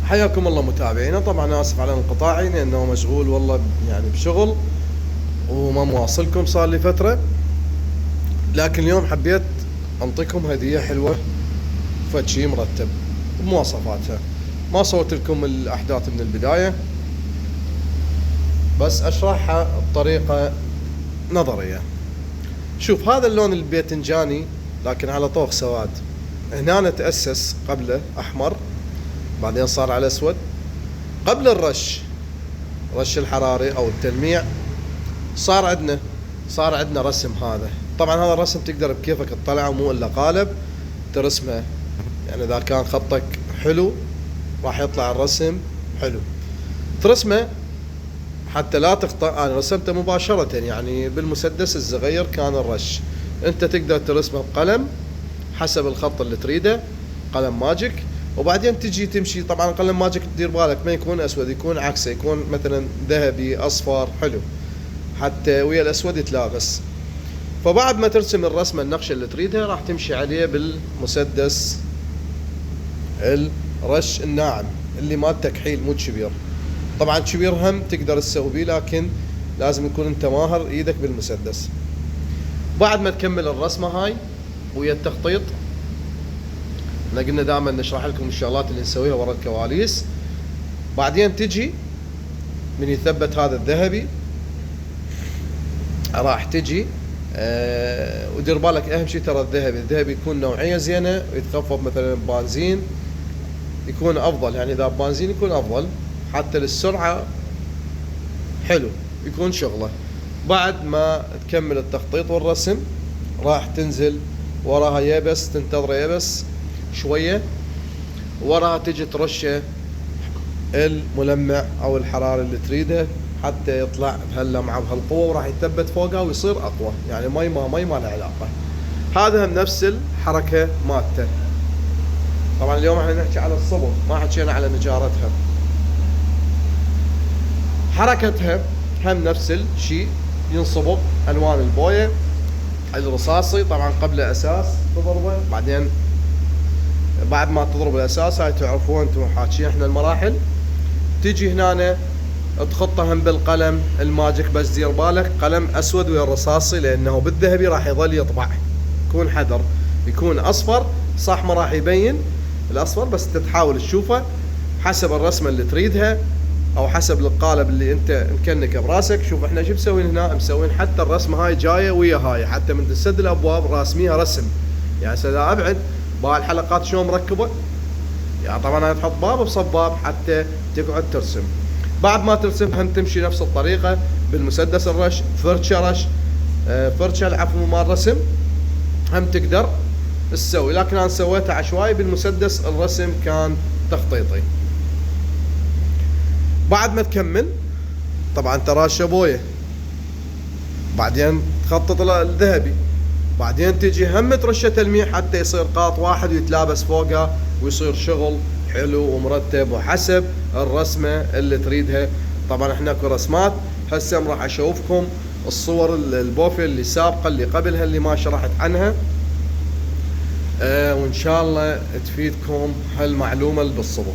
حياكم الله متابعينا. طبعا اسف على انقطاعي لانه مشغول والله يعني بشغل وما مواصلكم صار لي فترة، لكن اليوم حبيت انطيكم هدية حلوة فد شي مرتب بمواصفاتها. ما صورت لكم الاحداث من البداية، بس اشرحها بطريقة نظرية. شوف هذا اللون الباذنجاني لكن على طوخ سواد، هنا تأسس قبله احمر بعدين صار على اسود. قبل رش الحراري او التلميع صار عندنا رسم. هذا طبعا هذا الرسم تقدر بكيفك تطلعه، مو الا قالب ترسمه. يعني اذا كان خطك حلو راح يطلع الرسم حلو، ترسمه حتى لا تخطأ. انا رسمته مباشرة يعني بالمسدس الصغير كان الرش. انت تقدر ترسمه بقلم حسب الخط اللي تريده، قلم ماجيك، وبعدين تجي تمشي. طبعا قلم ماجيك تدير بالك ما يكون اسود، يكون عكسه، يكون مثلا ذهبي اصفر حلو حتى ويا الاسود يتلابس. فبعد ما ترسم الرسمه النقشه اللي تريدها راح تمشي عليه بالمسدس الرش الناعم اللي مال تكحيل مو كبير. طبعا كبير هم تقدر تسوي بيه، لكن لازم يكون انت ماهر ايدك بالمسدس. بعد ما تكمل الرسمه هاي ويا التخطيط، احنا قلنا دائما نشرح لكم الشغلات اللي نسويها ورا الكواليس. بعدين تجي من يثبت هذا الذهبي راح تجي ودير بالك اهم شيء ترى الذهبي يكون نوعيه زينه ويتخفض مثلا بنزين يكون افضل. يعني اذا بنزين يكون افضل حتى للسرعه حلو يكون شغله. بعد ما تكمل التخطيط والرسم راح تنزل وراها يبس، تنتظره يبس شويه، وراها تجي ترشه الملمع او الحراره اللي تريده حتى يطلع بهاللمعه بهالقوه، وراح يثبت فوقها ويصير اقوى. يعني مي ما له علاقه. هذا هم نفس الحركه مالته. طبعا اليوم احنا نحكي على الصبغ، ما حكينا على نجارتها. حركتها هم نفس الشيء، ينصبغ الوان البويه الرصاصي. طبعا قبل اساس تضربه، بعدين بعد ما تضرب الاساس هاي تعرفون انتم حاكيين احنا المراحل. تجي هنا تخطها هم بالقلم الماجيك، بس دير بالك قلم اسود ويا الرصاصي لانه بالذهبي راح يظل يطبع، كون حذر. يكون اصفر صح ما راح يبين الاصفر، بس انت تحاول تشوفه حسب الرسمه اللي تريدها او حسب القالب اللي انت مكنكه براسك. شوف احنا شو مسوين هنا، مسوين حتى الرسمه هاي جايه ويا هاي، حتى من تسد الابواب راسميها رسم. يعني سدا ابعد بهالحلقات شلون مركبه. يعني طبعا انا تحط باب بصباب حتى تقعد ترسم. بعد ما ترسم هم تمشي نفس الطريقه بالمسدس الرش، فرشه العفو مال رسم هم تقدر تسوي، لكن انا سويتها عشوائي بالمسدس الرسم كان تخطيطي. بعد ما تكمل طبعا تراشة بويه، بعدين تخطط الذهبي، بعدين تجي هم ترشه تلميع حتى يصير قاط واحد ويتلابس فوقه ويصير شغل حلو ومرتب وحسب الرسمه اللي تريدها. طبعا احنا اكو رسمات هسه راح اشوفكم الصور البوفيه اللي سابقه اللي قبلها اللي ما شرحت عنها، وان شاء الله تفيدكم هالمعلومه اللي بالصبغ.